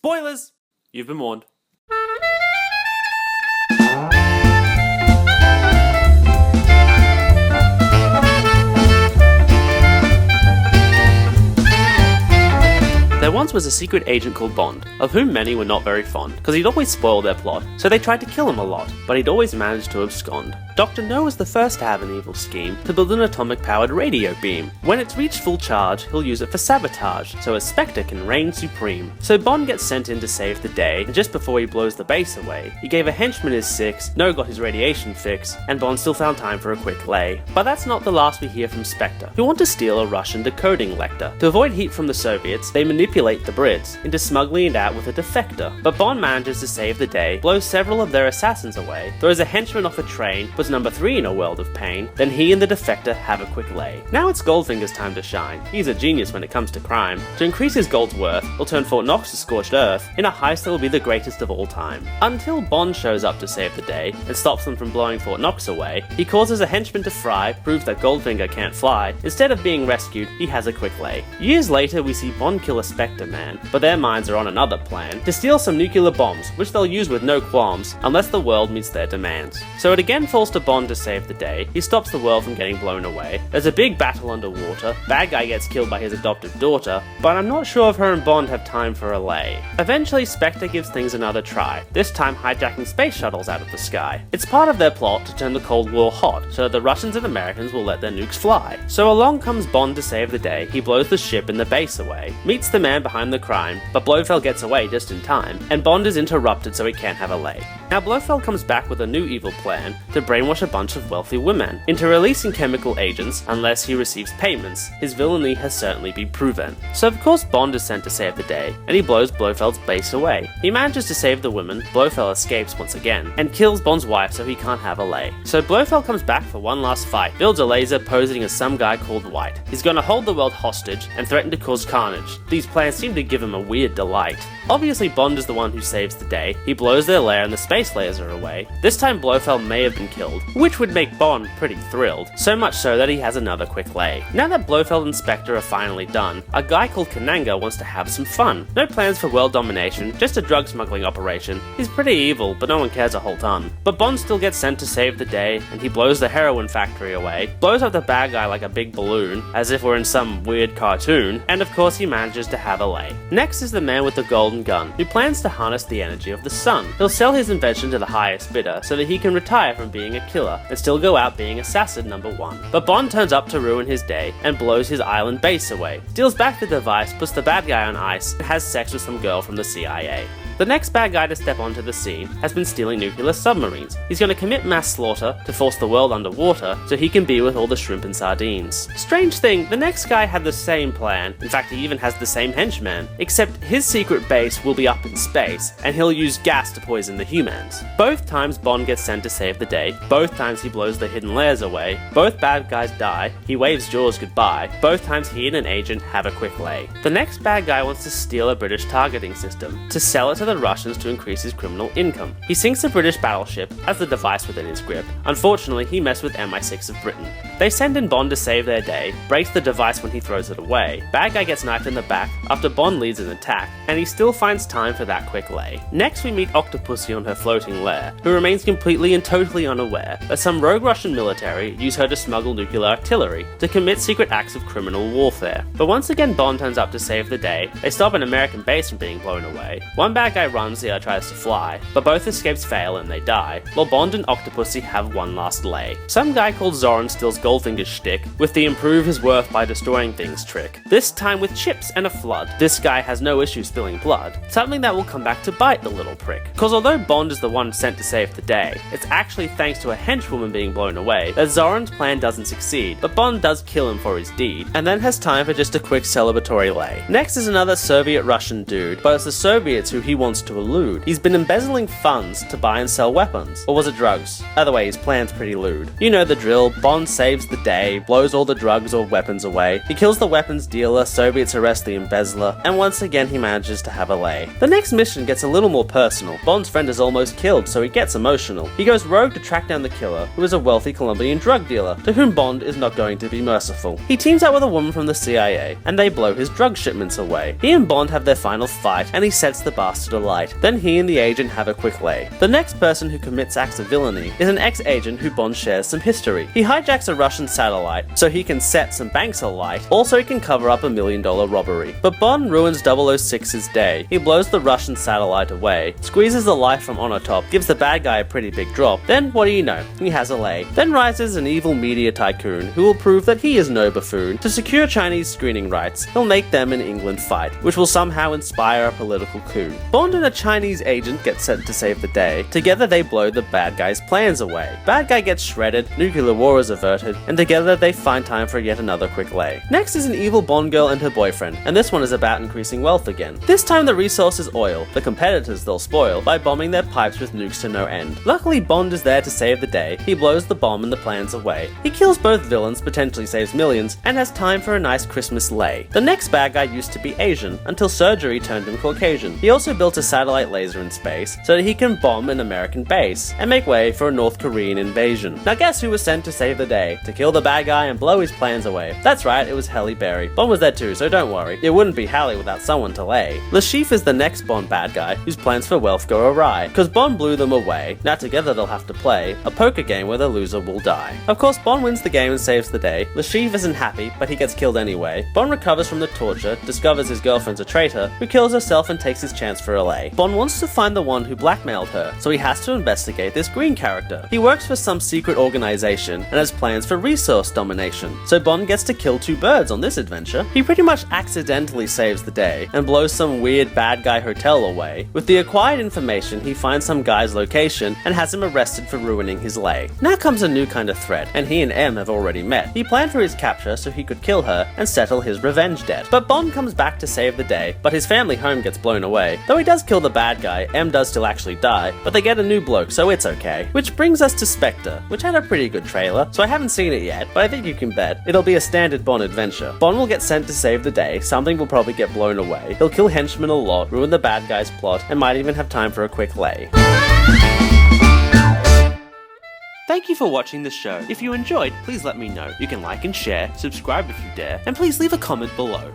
Spoilers! You've been warned. There once was a secret agent called Bond, of whom many were not very fond, because he'd always spoil their plot, so they tried to kill him a lot, but he'd always managed to abscond. Dr. No was the first to have an evil scheme to build an atomic-powered radio beam. When it's reached full charge, he'll use it for sabotage, so a Spectre can reign supreme. So Bond gets sent in to save the day, and just before he blows the base away, he gave a henchman his 6, No got his radiation fix, and Bond still found time for a quick lay. But that's not the last we hear from Spectre, who want to steal a Russian decoding lector. To avoid heat from the Soviets, they manipulate the Brits into smuggling it out with a defector. But Bond manages to save the day, blows several of their assassins away, throws a henchman off a train, puts number 3 in a world of pain, then he and the defector have a quick lay. Now it's Goldfinger's time to shine. He's a genius when it comes to crime. To increase his gold's worth, he'll turn Fort Knox to scorched earth in a heist that will be the greatest of all time. Until Bond shows up to save the day and stops them from blowing Fort Knox away, he causes a henchman to fry, proves that Goldfinger can't fly. Instead of being rescued, he has a quick lay. Years later, we see Bond kill a Spectre man, but their minds are on another plan, to steal some nuclear bombs, which they'll use with no qualms, unless the world meets their demands. So it again falls to Bond to save the day. He stops the world from getting blown away. There's a big battle underwater, bad guy gets killed by his adoptive daughter, but I'm not sure if her and Bond have time for a lay. Eventually, Spectre gives things another try, this time hijacking space shuttles out of the sky. It's part of their plot to turn the Cold War hot, so the Russians and Americans will let their nukes fly. So along comes Bond to save the day. He blows the ship and the base away, meets the man behind the crime, but Blofeld gets away just in time, and Bond is interrupted so he can't have a lay. Now Blofeld comes back with a new evil plan to brainwash a bunch of wealthy women into releasing chemical agents unless he receives payments. His villainy has certainly been proven. So of course Bond is sent to save the day, and he blows Blofeld's base away. He manages to save the women, Blofeld escapes once again, and kills Bond's wife so he can't have a lay. So Blofeld comes back for one last fight, builds a laser posing as some guy called White. He's gonna hold the world hostage and threaten to cause carnage. These plans seem to give him a weird delight. Obviously Bond is the one who saves the day. He blows their lair and the space layers are away. This time Blofeld may have been killed, which would make Bond pretty thrilled, so much so that he has another quick lay. Now that Blofeld and Spectre are finally done, a guy called Kananga wants to have some fun. No plans for world domination, just a drug smuggling operation. He's pretty evil, but no one cares a whole ton. But Bond still gets sent to save the day, and he blows the heroin factory away, blows up the bad guy like a big balloon, as if we're in some weird cartoon, and of course he manages to have a lay. Next is the man with the golden gun, who plans to harness the energy of the sun. He'll sell his invention to the highest bidder so that he can retire from being a killer and still go out being assassin number 1. But Bond turns up to ruin his day and blows his island base away, steals back the device, puts the bad guy on ice, and has sex with some girl from the CIA. The next bad guy to step onto the scene has been stealing nuclear submarines. He's going to commit mass slaughter to force the world underwater so he can be with all the shrimp and sardines. Strange thing, the next guy had the same plan. In fact, he even has the same henchman, except his secret base will be up in space, and he'll use gas to poison the humans. Both times Bond gets sent to save the day, both times he blows the hidden layers away, both bad guys die, he waves Jaws goodbye, both times he and an agent have a quick lay. The next bad guy wants to steal a British targeting system, to sell it to the Russians to increase his criminal income. He sinks a British battleship as the device within his grip. Unfortunately, he messed with MI6 of Britain. They send in Bond to save their day, breaks the device when he throws it away. Bad guy gets knifed in the back after Bond leads an attack, and he still finds time for that quick lay. Next we meet Octopussy on her floating lair, who remains completely and totally unaware that some rogue Russian military use her to smuggle nuclear artillery to commit secret acts of criminal warfare. But once again Bond turns up to save the day. They stop an American base from being blown away. One bad guy runs, the other tries to fly, but both escapes fail and they die, while Bond and Octopussy have one last lay. Some guy called Zoran steals Goldfinger's shtick with the improve his worth by destroying things trick, this time with chips and a flood. This guy has no issue spilling blood, something that will come back to bite the little prick. Cause although Bond is the one sent to save the day, it's actually thanks to a henchwoman being blown away that Zoran's plan doesn't succeed, but Bond does kill him for his deed, and then has time for just a quick celebratory lay. Next is another Soviet-Russian dude, but it's the Soviets who he wants to elude. He's been embezzling funds to buy and sell weapons. Or was it drugs? Either way, his plan's pretty lewd. You know the drill, Bond saves the day, blows all the drugs or weapons away, he kills the weapons dealer, Soviets arrest the embezzler, and once again he manages to have a lay. The next mission gets a little more personal. Bond's friend is almost almost killed, so he gets emotional. He goes rogue to track down the killer, who is a wealthy Colombian drug dealer, to whom Bond is not going to be merciful. He teams up with a woman from the CIA, and they blow his drug shipments away. He and Bond have their final fight, and he sets the bastard alight. Then he and the agent have a quick lay. The next person who commits acts of villainy is an ex-agent who Bond shares some history. He hijacks a Russian satellite, so he can set some banks alight. Also, he can cover up $1 million robbery. But Bond ruins 006's day. He blows the Russian satellite away, squeezes the life from Onatop, gives the bad guy a pretty big drop. Then, what do you know? He has a lay. Then rises an evil media tycoon who will prove that he is no buffoon. To secure Chinese screening rights, he'll make them and England fight, which will somehow inspire a political coup. Bond and a Chinese agent get sent to save the day. Together they blow the bad guy's plans away. Bad guy gets shredded, nuclear war is averted, and together they find time for yet another quick lay. Next is an evil Bond girl and her boyfriend, and this one is about increasing wealth again. This time the resource is oil. The competitors they'll spoil by bombing their pipes with nukes to no end. Luckily Bond is there to save the day. He blows the bomb and the plans away. He kills both villains, potentially saves millions, and has time for a nice Christmas lay. The next bad guy used to be Asian, until surgery turned him Caucasian. He also built a satellite laser in space, so that he can bomb an American base, and make way for a North Korean invasion. Now guess who was sent to save the day? To kill the bad guy and blow his plans away. That's right, it was Halle Berry. Bond was there too, so don't worry. It wouldn't be Halle without someone to lay. Le Chiffre is the next Bond bad guy, whose plans for wealth go awry, cause Bond blew them away. Now together they'll have to play a poker game where the loser will die. Of course Bond wins the game and saves the day. Le Chiffre isn't happy, but he gets killed anyway. Bond recovers from the torture, discovers his girlfriend's a traitor, who kills herself and takes his chance for a lay. Bond wants to find the one who blackmailed her, so he has to investigate this green character. He works for some secret organization and has plans for resource domination, so Bond gets to kill two birds on this adventure. He pretty much accidentally saves the day and blows some weird bad guy hotel away. With the acquired information, he finds some guy's location and has him arrested for ruining his lay. Now comes a new kind of threat, and he and M have already met. He planned for his capture so he could kill her and settle his revenge debt. But Bond comes back to save the day, but his family home gets blown away. Though he does kill the bad guy, M does still actually die, but they get a new bloke, so it's okay. Which brings us to Spectre, which had a pretty good trailer, so I haven't seen it yet, but I think you can bet it'll be a standard Bond adventure. Bond will get sent to save the day, something will probably get blown away, he'll kill henchmen a lot, ruin the bad guy's plot, and might even have time for a quick lay. Thank you for watching the show. If you enjoyed, please let me know. You can like and share, subscribe if you dare, and please leave a comment below.